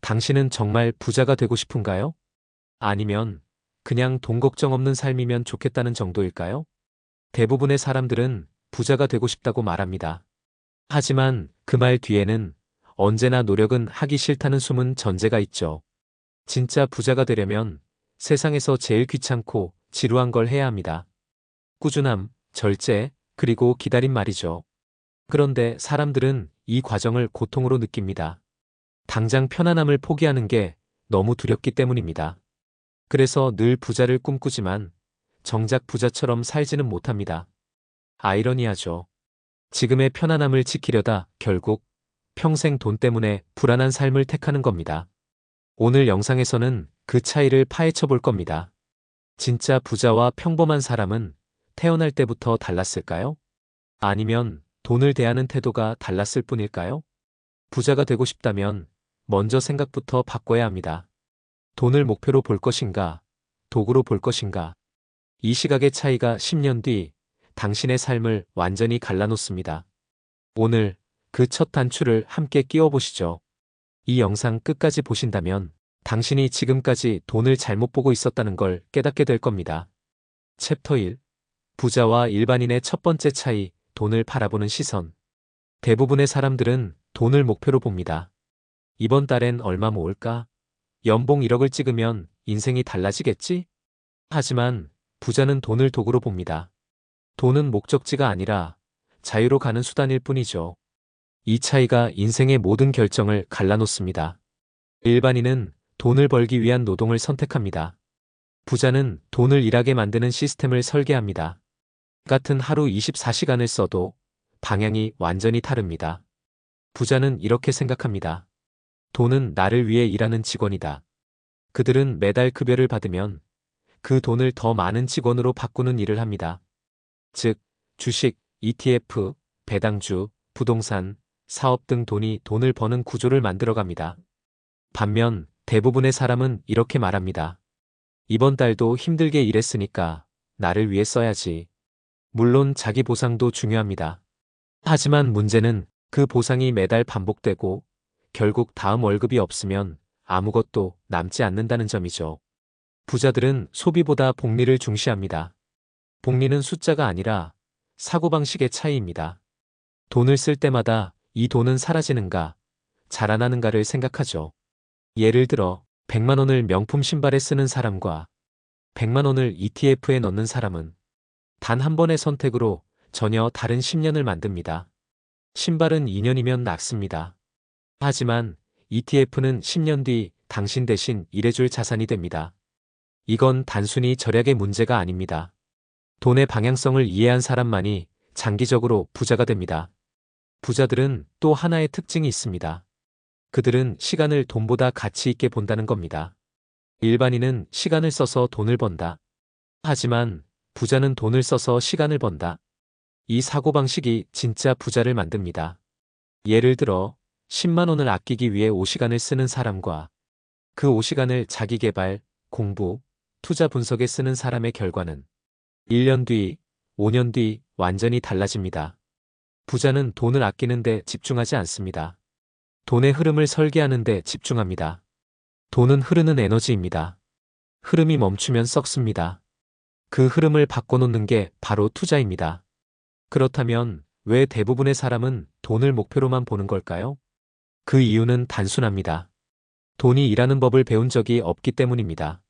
당신은 정말 부자가 되고 싶은가요? 아니면 그냥 돈 걱정 없는 삶이면 좋겠다는 정도일까요? 대부분의 사람들은 부자가 되고 싶다고 말합니다. 하지만 그 말 뒤에는 언제나 노력은 하기 싫다는 숨은 전제가 있죠. 진짜 부자가 되려면 세상에서 제일 귀찮고 지루한 걸 해야 합니다. 꾸준함, 절제, 그리고 기다림 말이죠. 그런데 사람들은 이 과정을 고통으로 느낍니다. 당장 편안함을 포기하는 게 너무 두렵기 때문입니다. 그래서 늘 부자를 꿈꾸지만 정작 부자처럼 살지는 못합니다. 아이러니하죠. 지금의 편안함을 지키려다 결국 평생 돈 때문에 불안한 삶을 택하는 겁니다. 오늘 영상에서는 그 차이를 파헤쳐 볼 겁니다. 진짜 부자와 평범한 사람은 태어날 때부터 달랐을까요? 아니면 돈을 대하는 태도가 달랐을 뿐일까요? 부자가 되고 싶다면 먼저 생각부터 바꿔야 합니다. 돈을 목표로 볼 것인가, 도구로 볼 것인가. 이 시각의 차이가 10년 뒤 당신의 삶을 완전히 갈라놓습니다. 오늘 그 첫 단추를 함께 끼워보시죠. 이 영상 끝까지 보신다면 당신이 지금까지 돈을 잘못 보고 있었다는 걸 깨닫게 될 겁니다. 챕터 1. 부자와 일반인의 첫 번째 차이, 돈을 바라보는 시선. 대부분의 사람들은 돈을 목표로 봅니다. 이번 달엔 얼마 모을까? 연봉 1억을 찍으면 인생이 달라지겠지? 하지만 부자는 돈을 도구로 봅니다. 돈은 목적지가 아니라 자유로 가는 수단일 뿐이죠. 이 차이가 인생의 모든 결정을 갈라놓습니다. 일반인은 돈을 벌기 위한 노동을 선택합니다. 부자는 돈을 일하게 만드는 시스템을 설계합니다. 같은 하루 24시간을 써도 방향이 완전히 다릅니다. 부자는 이렇게 생각합니다. 돈은 나를 위해 일하는 직원이다. 그들은 매달 급여를 받으면 그 돈을 더 많은 직원으로 바꾸는 일을 합니다. 즉, 주식, ETF, 배당주, 부동산, 사업 등 돈이 돈을 버는 구조를 만들어갑니다. 반면 대부분의 사람은 이렇게 말합니다. 이번 달도 힘들게 일했으니까 나를 위해 써야지. 물론 자기 보상도 중요합니다. 하지만 문제는 그 보상이 매달 반복되고 결국 다음 월급이 없으면 아무것도 남지 않는다는 점이죠. 부자들은 소비보다 복리를 중시합니다. 복리는 숫자가 아니라 사고방식의 차이입니다. 돈을 쓸 때마다 이 돈은 사라지는가, 자라나는가를 생각하죠. 예를 들어 100만 원을 명품 신발에 쓰는 사람과 100만 원을 ETF에 넣는 사람은 단 한 번의 선택으로 전혀 다른 10년을 만듭니다. 신발은 2년이면 낡습니다. 하지만 ETF는 10년 뒤 당신 대신 일해줄 자산이 됩니다. 이건 단순히 절약의 문제가 아닙니다. 돈의 방향성을 이해한 사람만이 장기적으로 부자가 됩니다. 부자들은 또 하나의 특징이 있습니다. 그들은 시간을 돈보다 가치 있게 본다는 겁니다. 일반인은 시간을 써서 돈을 번다. 하지만 부자는 돈을 써서 시간을 번다. 이 사고방식이 진짜 부자를 만듭니다. 예를 들어 10만 원을 아끼기 위해 5시간을 쓰는 사람과 그 5시간을 자기계발, 공부, 투자 분석에 쓰는 사람의 결과는 1년 뒤, 5년 뒤 완전히 달라집니다. 부자는 돈을 아끼는 데 집중하지 않습니다. 돈의 흐름을 설계하는 데 집중합니다. 돈은 흐르는 에너지입니다. 흐름이 멈추면 썩습니다. 그 흐름을 바꿔놓는 게 바로 투자입니다. 그렇다면 왜 대부분의 사람은 돈을 목표로만 보는 걸까요? 그 이유는 단순합니다. 돈이 일하는 법을 배운 적이 없기 때문입니다.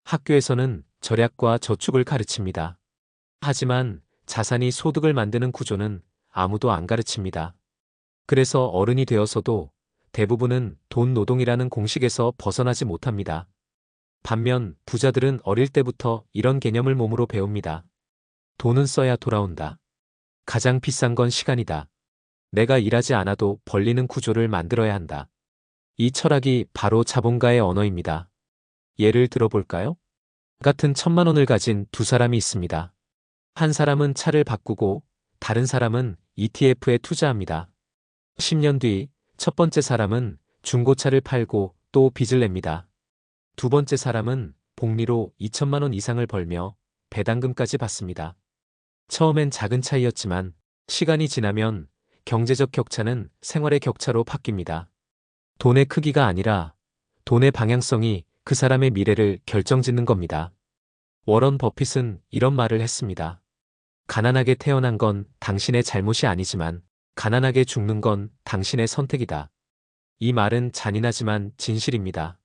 학교에서는 절약과 저축을 가르칩니다. 하지만 자산이 소득을 만드는 구조는 아무도 안 가르칩니다. 그래서 어른이 되어서도 대부분은 돈 노동이라는 공식에서 벗어나지 못합니다. 반면 부자들은 어릴 때부터 이런 개념을 몸으로 배웁니다. 돈은 써야 돌아온다. 가장 비싼 건 시간이다. 내가 일하지 않아도 벌리는 구조를 만들어야 한다. 이 철학이 바로 자본가의 언어입니다. 예를 들어볼까요? 같은 1,000만 원을 가진 두 사람이 있습니다. 한 사람은 차를 바꾸고 다른 사람은 ETF에 투자합니다. 10년 뒤 첫 번째 사람은 중고차를 팔고 또 빚을 냅니다. 두 번째 사람은 복리로 2천만 원 이상을 벌며 배당금까지 받습니다. 처음엔 작은 차이였지만 시간이 지나면 경제적 격차는 생활의 격차로 바뀝니다. 돈의 크기가 아니라 돈의 방향성이 그 사람의 미래를 결정짓는 겁니다. 워런 버핏은 이런 말을 했습니다. 가난하게 태어난 건 당신의 잘못이 아니지만 가난하게 죽는 건 당신의 선택이다. 이 말은 잔인하지만 진실입니다.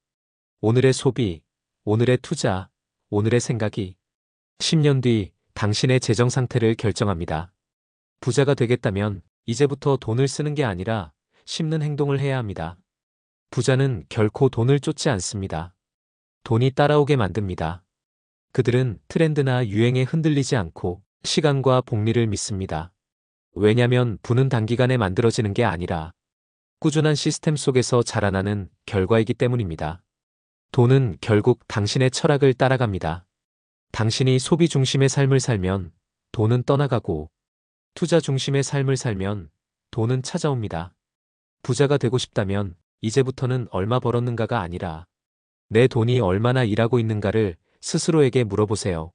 오늘의 소비, 오늘의 투자, 오늘의 생각이 10년 뒤 당신의 재정 상태를 결정합니다. 부자가 되겠다면 이제부터 돈을 쓰는 게 아니라 심는 행동을 해야 합니다. 부자는 결코 돈을 쫓지 않습니다. 돈이 따라오게 만듭니다. 그들은 트렌드나 유행에 흔들리지 않고 시간과 복리를 믿습니다. 왜냐면 부는 단기간에 만들어지는 게 아니라 꾸준한 시스템 속에서 자라나는 결과이기 때문입니다. 돈은 결국 당신의 철학을 따라갑니다. 당신이 소비 중심의 삶을 살면 돈은 떠나가고 투자 중심의 삶을 살면 돈은 찾아옵니다. 부자가 되고 싶다면 이제부터는 얼마 벌었는가가 아니라 내 돈이 얼마나 일하고 있는가를 스스로에게 물어보세요.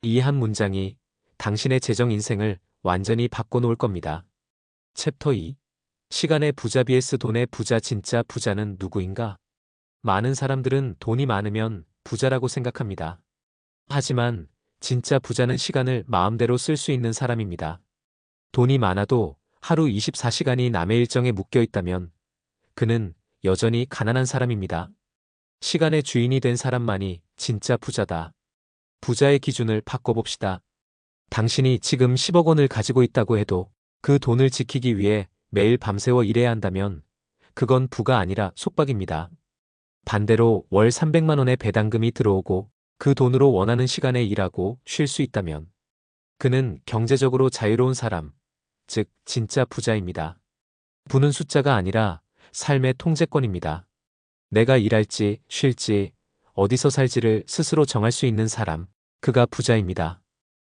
이 한 문장이 당신의 재정 인생을 완전히 바꿔놓을 겁니다. 챕터 2. 시간의 부자 vs 돈의 부자. 진짜 부자는 누구인가? 많은 사람들은 돈이 많으면 부자라고 생각합니다. 하지만 진짜 부자는 시간을 마음대로 쓸 수 있는 사람입니다. 돈이 많아도 하루 24시간이 남의 일정에 묶여 있다면 그는 여전히 가난한 사람입니다. 시간의 주인이 된 사람만이 진짜 부자다. 부자의 기준을 바꿔봅시다. 당신이 지금 10억 원을 가지고 있다고 해도 그 돈을 지키기 위해 매일 밤새워 일해야 한다면 그건 부가 아니라 속박입니다. 반대로 월 300만 원의 배당금이 들어오고 그 돈으로 원하는 시간에 일하고 쉴 수 있다면 그는 경제적으로 자유로운 사람, 즉 진짜 부자입니다. 부는 숫자가 아니라 삶의 통제권입니다. 내가 일할지 쉴지 어디서 살지를 스스로 정할 수 있는 사람, 그가 부자입니다.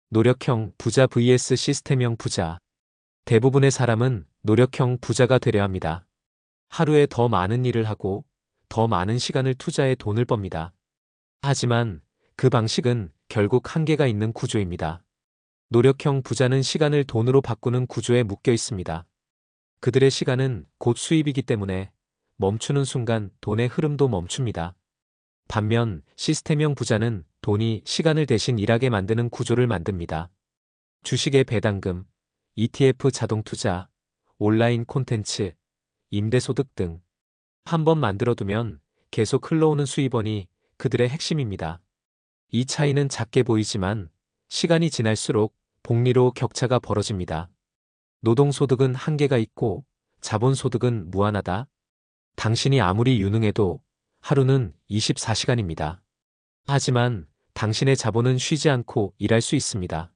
노력형 부자 vs 시스템형 부자. 대부분의 사람은 노력형 부자가 되려 합니다. 하루에 더 많은 일을 하고 더 많은 시간을 투자해 돈을 멉니다. 하지만 그 방식은 결국 한계가 있는 구조입니다. 노력형 부자는 시간을 돈으로 바꾸는 구조에 묶여 있습니다. 그들의 시간은 곧 수입이기 때문에 멈추는 순간 돈의 흐름도 멈춥니다. 반면 시스템형 부자는 돈이 시간을 대신 일하게 만드는 구조를 만듭니다. 주식의 배당금, ETF 자동 투자, 온라인 콘텐츠, 임대소득 등 한번 만들어두면 계속 흘러오는 수입원이 그들의 핵심입니다. 이 차이는 작게 보이지만 시간이 지날수록 복리로 격차가 벌어집니다. 노동소득은 한계가 있고 자본소득은 무한하다. 당신이 아무리 유능해도 하루는 24시간입니다. 하지만 당신의 자본은 쉬지 않고 일할 수 있습니다.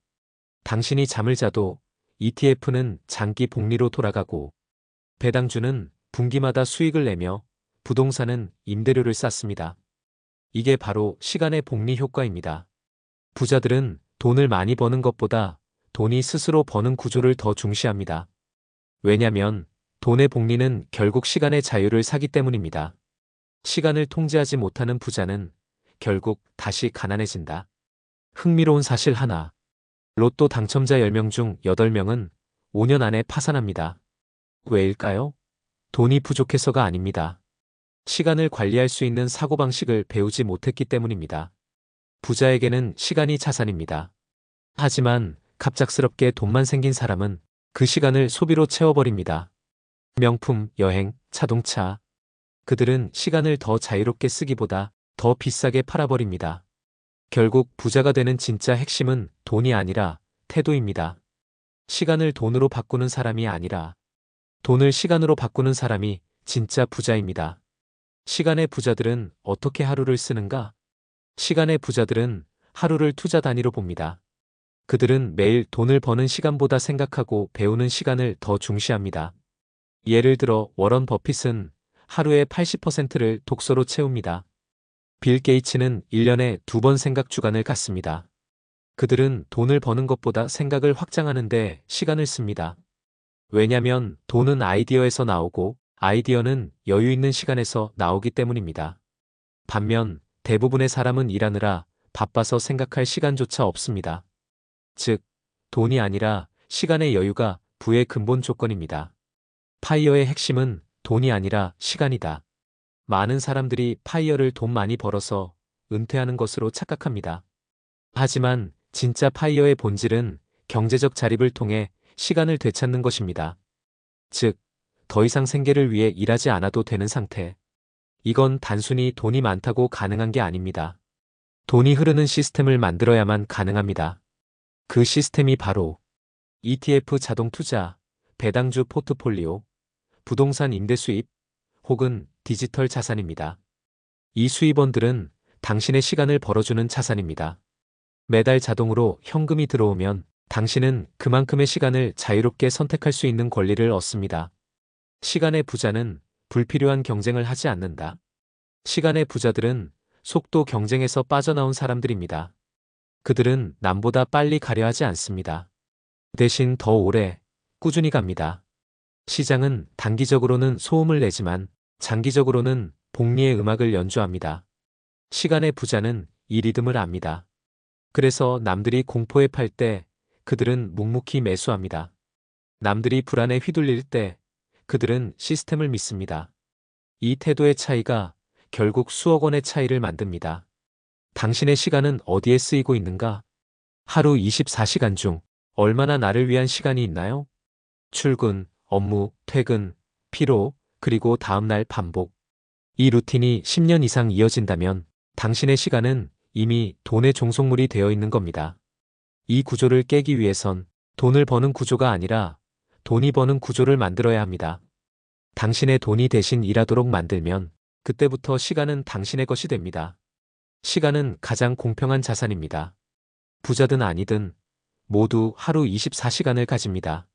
당신이 잠을 자도 ETF는 장기 복리로 돌아가고 배당주는 분기마다 수익을 내며 부동산은 임대료를 쌓습니다. 이게 바로 시간의 복리 효과입니다. 부자들은 돈을 많이 버는 것보다 돈이 스스로 버는 구조를 더 중시합니다. 왜냐면 돈의 복리는 결국 시간의 자유를 사기 때문입니다. 시간을 통제하지 못하는 부자는 결국 다시 가난해진다. 흥미로운 사실 하나. 로또 당첨자 10명 중 8명은 5년 안에 파산합니다. 왜일까요? 돈이 부족해서가 아닙니다. 시간을 관리할 수 있는 사고방식을 배우지 못했기 때문입니다. 부자에게는 시간이 자산입니다. 하지만 갑작스럽게 돈만 생긴 사람은 그 시간을 소비로 채워버립니다. 명품, 여행, 자동차. 그들은 시간을 더 자유롭게 쓰기보다 더 비싸게 팔아버립니다. 결국 부자가 되는 진짜 핵심은 돈이 아니라 태도입니다. 시간을 돈으로 바꾸는 사람이 아니라 돈을 시간으로 바꾸는 사람이 진짜 부자입니다. 시간의 부자들은 어떻게 하루를 쓰는가? 시간의 부자들은 하루를 투자 단위로 봅니다. 그들은 매일 돈을 버는 시간보다 생각하고 배우는 시간을 더 중시합니다. 예를 들어 워런 버핏은 하루의 80%를 독서로 채웁니다. 빌 게이츠는 1년에 2번 생각 주간을 갖습니다. 그들은 돈을 버는 것보다 생각을 확장하는데 시간을 씁니다. 왜냐면 돈은 아이디어에서 나오고 아이디어는 여유 있는 시간에서 나오기 때문입니다. 반면 대부분의 사람은 일하느라 바빠서 생각할 시간조차 없습니다. 즉, 돈이 아니라 시간의 여유가 부의 근본 조건입니다. 파이어의 핵심은 돈이 아니라 시간이다. 많은 사람들이 파이어를 돈 많이 벌어서 은퇴하는 것으로 착각합니다. 하지만 진짜 파이어의 본질은 경제적 자립을 통해 시간을 되찾는 것입니다. 즉, 더 이상 생계를 위해 일하지 않아도 되는 상태. 이건 단순히 돈이 많다고 가능한 게 아닙니다. 돈이 흐르는 시스템을 만들어야만 가능합니다. 그 시스템이 바로 ETF 자동 투자, 배당주 포트폴리오, 부동산 임대 수입, 혹은 디지털 자산입니다. 이 수입원들은 당신의 시간을 벌어주는 자산입니다. 매달 자동으로 현금이 들어오면 당신은 그만큼의 시간을 자유롭게 선택할 수 있는 권리를 얻습니다. 시간의 부자는 불필요한 경쟁을 하지 않는다. 시간의 부자들은 속도 경쟁에서 빠져나온 사람들입니다. 그들은 남보다 빨리 가려 하지 않습니다. 대신 더 오래, 꾸준히 갑니다. 시장은 단기적으로는 소음을 내지만 장기적으로는 복리의 음악을 연주합니다. 시간의 부자는 이 리듬을 압니다. 그래서 남들이 공포에 팔 때 그들은 묵묵히 매수합니다. 남들이 불안에 휘둘릴 때 그들은 시스템을 믿습니다. 이 태도의 차이가 결국 수억 원의 차이를 만듭니다. 당신의 시간은 어디에 쓰이고 있는가? 하루 24시간 중 얼마나 나를 위한 시간이 있나요? 출근, 업무, 퇴근, 피로, 그리고 다음날 반복. 이 루틴이 10년 이상 이어진다면 당신의 시간은 이미 돈의 종속물이 되어 있는 겁니다. 이 구조를 깨기 위해선 돈을 버는 구조가 아니라 돈이 버는 구조를 만들어야 합니다. 당신의 돈이 대신 일하도록 만들면 그때부터 시간은 당신의 것이 됩니다. 시간은 가장 공평한 자산입니다. 부자든 아니든 모두 하루 24시간을 가집니다.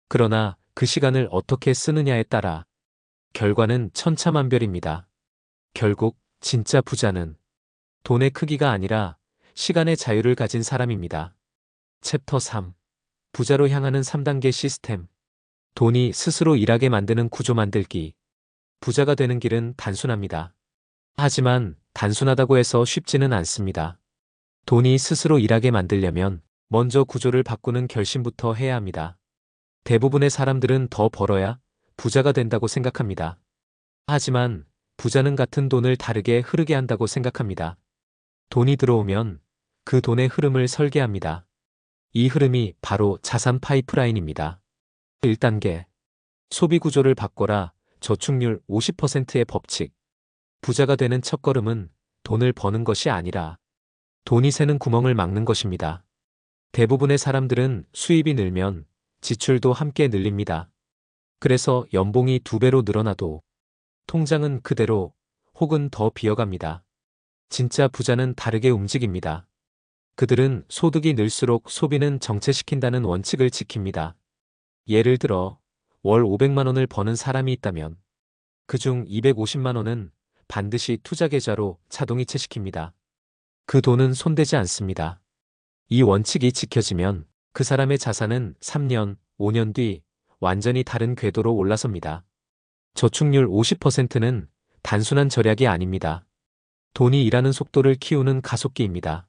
그러나 그 시간을 어떻게 쓰느냐에 따라 결과는 천차만별입니다. 결국 진짜 부자는 돈의 크기가 아니라 시간의 자유를 가진 사람입니다. 챕터 3. 부자로 향하는 3단계 시스템. 돈이 스스로 일하게 만드는 구조 만들기. 부자가 되는 길은 단순합니다. 하지만 단순하다고 해서 쉽지는 않습니다. 돈이 스스로 일하게 만들려면 먼저 구조를 바꾸는 결심부터 해야 합니다. 대부분의 사람들은 더 벌어야 부자가 된다고 생각합니다. 하지만 부자는 같은 돈을 다르게 흐르게 한다고 생각합니다. 돈이 들어오면 그 돈의 흐름을 설계합니다. 이 흐름이 바로 자산 파이프라인입니다. 1단계. 소비 구조를 바꿔라. 저축률 50%의 법칙. 부자가 되는 첫걸음은 돈을 버는 것이 아니라 돈이 새는 구멍을 막는 것입니다. 대부분의 사람들은 수입이 늘면 지출도 함께 늘립니다. 그래서 연봉이 2배로 늘어나도 통장은 그대로 혹은 더 비어갑니다. 진짜 부자는 다르게 움직입니다. 그들은 소득이 늘수록 소비는 정체시킨다는 원칙을 지킵니다. 예를 들어 월 500만 원을 버는 사람이 있다면 그중 250만 원은 반드시 투자 계좌로 자동이체시킵니다. 그 돈은 손대지 않습니다. 이 원칙이 지켜지면 그 사람의 자산은 3년, 5년 뒤 완전히 다른 궤도로 올라섭니다. 저축률 50%는 단순한 절약이 아닙니다. 돈이 일하는 속도를 키우는 가속기입니다.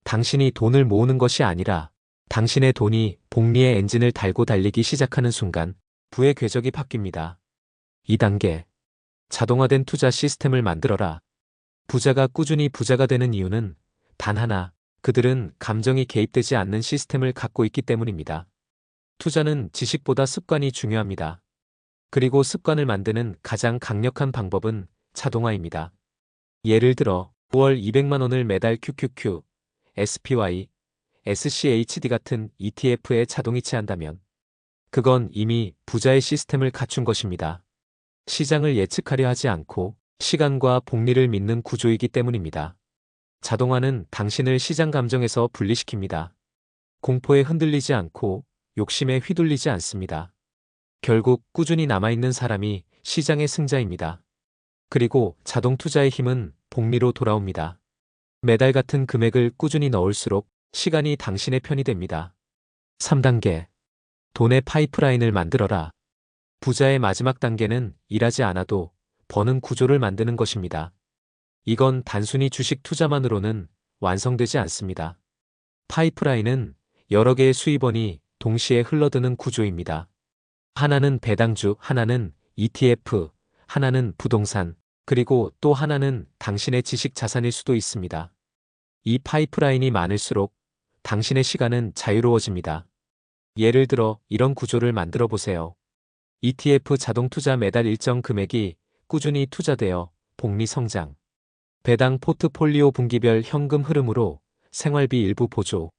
당신이 돈을 모으는 것이 아니라 당신의 돈이 복리의 엔진을 달고 달리기 시작하는 순간 부의 궤적이 바뀝니다. 2단계. 자동화된 투자 시스템을 만들어라. 부자가 꾸준히 부자가 되는 이유는 단 하나, 그들은 감정이 개입되지 않는 시스템을 갖고 있기 때문입니다. 투자는 지식보다 습관이 중요합니다. 그리고 습관을 만드는 가장 강력한 방법은 자동화입니다. 예를 들어 5월 200만 원을 매달 QQQ, SPY, SCHD 같은 ETF에 자동이체한다면 그건 이미 부자의 시스템을 갖춘 것입니다. 시장을 예측하려 하지 않고 시간과 복리를 믿는 구조이기 때문입니다. 자동화는 당신을 시장 감정에서 분리시킵니다. 공포에 흔들리지 않고 욕심에 휘둘리지 않습니다. 결국 꾸준히 남아있는 사람이 시장의 승자입니다. 그리고 자동 투자의 힘은 복리로 돌아옵니다. 매달 같은 금액을 꾸준히 넣을수록 시간이 당신의 편이 됩니다. 3단계. 돈의 파이프라인을 만들어라. 부자의 마지막 단계는 일하지 않아도 버는 구조를 만드는 것입니다. 이건 단순히 주식 투자만으로는 완성되지 않습니다. 파이프라인은 여러 개의 수입원이 동시에 흘러드는 구조입니다. 하나는 배당주, 하나는 ETF, 하나는 부동산, 그리고 또 하나는 당신의 지식 자산일 수도 있습니다. 이 파이프라인이 많을수록 당신의 시간은 자유로워집니다. 예를 들어 이런 구조를 만들어 보세요. ETF 자동 투자 매달 일정 금액이 꾸준히 투자되어 복리 성장. 배당 포트폴리오 분기별 현금 흐름으로 생활비 일부 보조.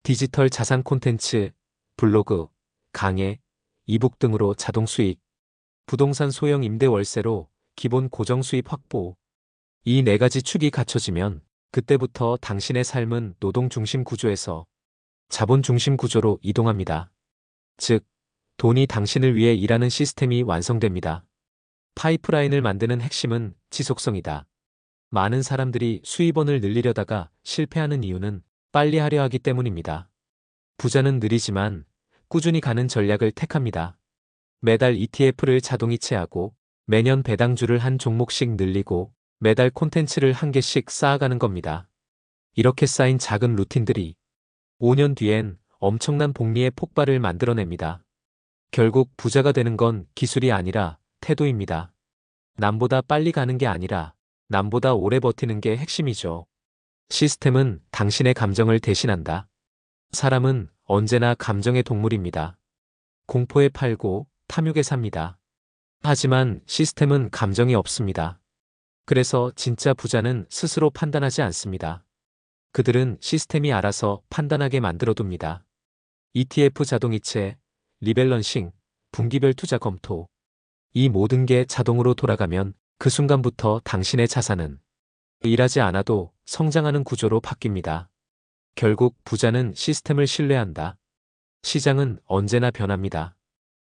디지털 자산 콘텐츠, 블로그, 강의, 이북 등으로 자동 수익. 부동산 소형 임대 월세로 기본 고정 수입 확보. 이 네 가지 축이 갖춰지면 그때부터 당신의 삶은 노동 중심 구조에서 자본 중심 구조로 이동합니다. 즉, 돈이 당신을 위해 일하는 시스템이 완성됩니다. 파이프라인을 만드는 핵심은 지속성이다. 많은 사람들이 수입원을 늘리려다가 실패하는 이유는 빨리 하려 하기 때문입니다. 부자는 느리지만 꾸준히 가는 전략을 택합니다. 매달 ETF를 자동이체하고 매년 배당주를 한 종목씩 늘리고 매달 콘텐츠를 한 개씩 쌓아가는 겁니다. 이렇게 쌓인 작은 루틴들이 5년 뒤엔 엄청난 복리의 폭발을 만들어냅니다. 결국 부자가 되는 건 기술이 아니라 태도입니다. 남보다 빨리 가는 게 아니라 남보다 오래 버티는 게 핵심이죠. 시스템은 당신의 감정을 대신한다. 사람은 언제나 감정의 동물입니다. 공포에 팔고 탐욕에 삽니다. 하지만 시스템은 감정이 없습니다. 그래서 진짜 부자는 스스로 판단하지 않습니다. 그들은 시스템이 알아서 판단하게 만들어둡니다. ETF 자동이체, 리밸런싱, 분기별 투자 검토. 이 모든 게 자동으로 돌아가면 그 순간부터 당신의 자산은 일하지 않아도 성장하는 구조로 바뀝니다. 결국 부자는 시스템을 신뢰한다. 시장은 언제나 변합니다.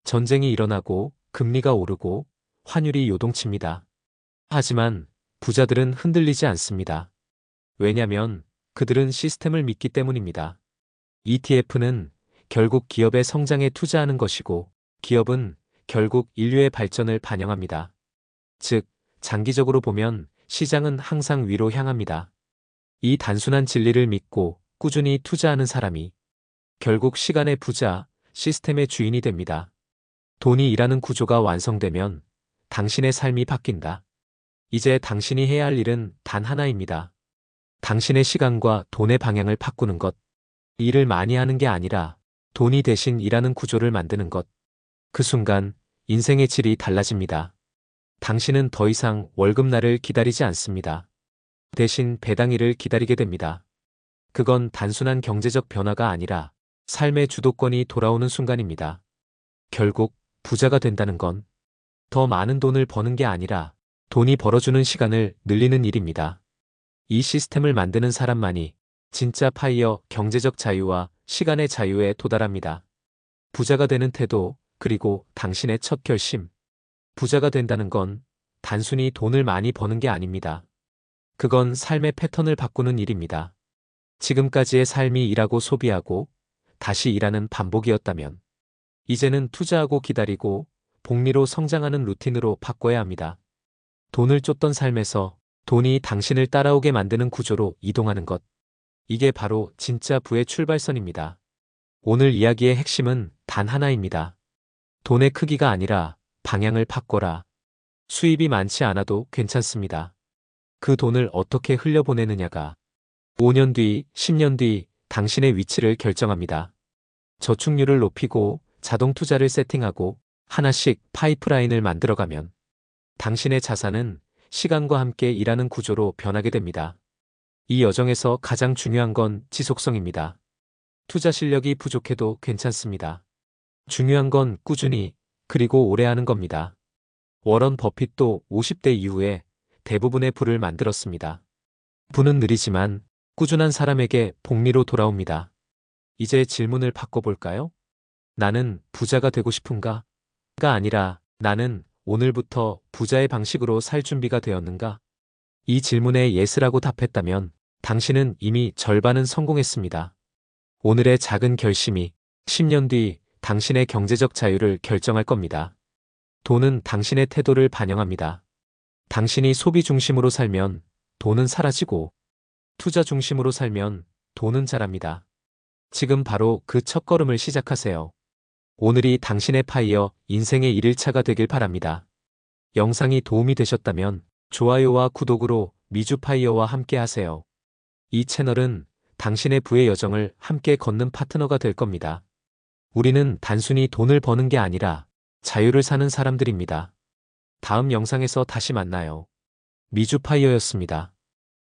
전쟁이 일어나고 금리가 오르고 환율이 요동칩니다. 하지만 부자들은 흔들리지 않습니다. 왜냐면 그들은 시스템을 믿기 때문입니다. ETF는 결국 기업의 성장에 투자하는 것이고 기업은 결국 인류의 발전을 반영합니다. 즉, 장기적으로 보면 시장은 항상 위로 향합니다. 이 단순한 진리를 믿고 꾸준히 투자하는 사람이 결국 시간의 부자, 시스템의 주인이 됩니다. 돈이 일하는 구조가 완성되면 당신의 삶이 바뀐다. 이제 당신이 해야 할 일은 단 하나입니다. 당신의 시간과 돈의 방향을 바꾸는 것. 일을 많이 하는 게 아니라 돈이 대신 일하는 구조를 만드는 것. 그 순간 인생의 질이 달라집니다. 당신은 더 이상 월급날을 기다리지 않습니다. 대신 배당일을 기다리게 됩니다. 그건 단순한 경제적 변화가 아니라 삶의 주도권이 돌아오는 순간입니다. 결국 부자가 된다는 건 더 많은 돈을 버는 게 아니라 돈이 벌어주는 시간을 늘리는 일입니다. 이 시스템을 만드는 사람만이 진짜 파이어 경제적 자유와 시간의 자유에 도달합니다. 부자가 되는 태도, 그리고 당신의 첫 결심. 부자가 된다는 건 단순히 돈을 많이 버는 게 아닙니다. 그건 삶의 패턴을 바꾸는 일입니다. 지금까지의 삶이 일하고 소비하고 다시 일하는 반복이었다면 이제는 투자하고 기다리고 복리로 성장하는 루틴으로 바꿔야 합니다. 돈을 쫓던 삶에서 돈이 당신을 따라오게 만드는 구조로 이동하는 것. 이게 바로 진짜 부의 출발선입니다. 오늘 이야기의 핵심은 단 하나입니다. 돈의 크기가 아니라 방향을 바꿔라. 수입이 많지 않아도 괜찮습니다. 그 돈을 어떻게 흘려보내느냐가 5년 뒤, 10년 뒤 당신의 위치를 결정합니다. 저축률을 높이고 자동 투자를 세팅하고 하나씩 파이프라인을 만들어가면 당신의 자산은 시간과 함께 일하는 구조로 변하게 됩니다. 이 여정에서 가장 중요한 건 지속성입니다. 투자 실력이 부족해도 괜찮습니다. 중요한 건 꾸준히 그리고 오래 하는 겁니다. 워런 버핏도 50대 이후에 대부분의 부를 만들었습니다. 부는 느리지만 꾸준한 사람에게 복리로 돌아옵니다. 이제 질문을 바꿔볼까요? 나는 부자가 되고 싶은가? 가 아니라 나는 오늘부터 부자의 방식으로 살 준비가 되었는가? 이 질문에 예스라고 답했다면 당신은 이미 절반은 성공했습니다. 오늘의 작은 결심이 10년 뒤 당신의 경제적 자유를 결정할 겁니다. 돈은 당신의 태도를 반영합니다. 당신이 소비 중심으로 살면 돈은 사라지고 투자 중심으로 살면 돈은 자랍니다. 지금 바로 그 첫걸음을 시작하세요. 오늘이 당신의 파이어 인생의 1일차가 되길 바랍니다. 영상이 도움이 되셨다면 좋아요와 구독으로 미주파이어와 함께 하세요. 이 채널은 당신의 부의 여정을 함께 걷는 파트너가 될 겁니다. 우리는 단순히 돈을 버는 게 아니라 자유를 사는 사람들입니다. 다음 영상에서 다시 만나요. 미주파이어였습니다.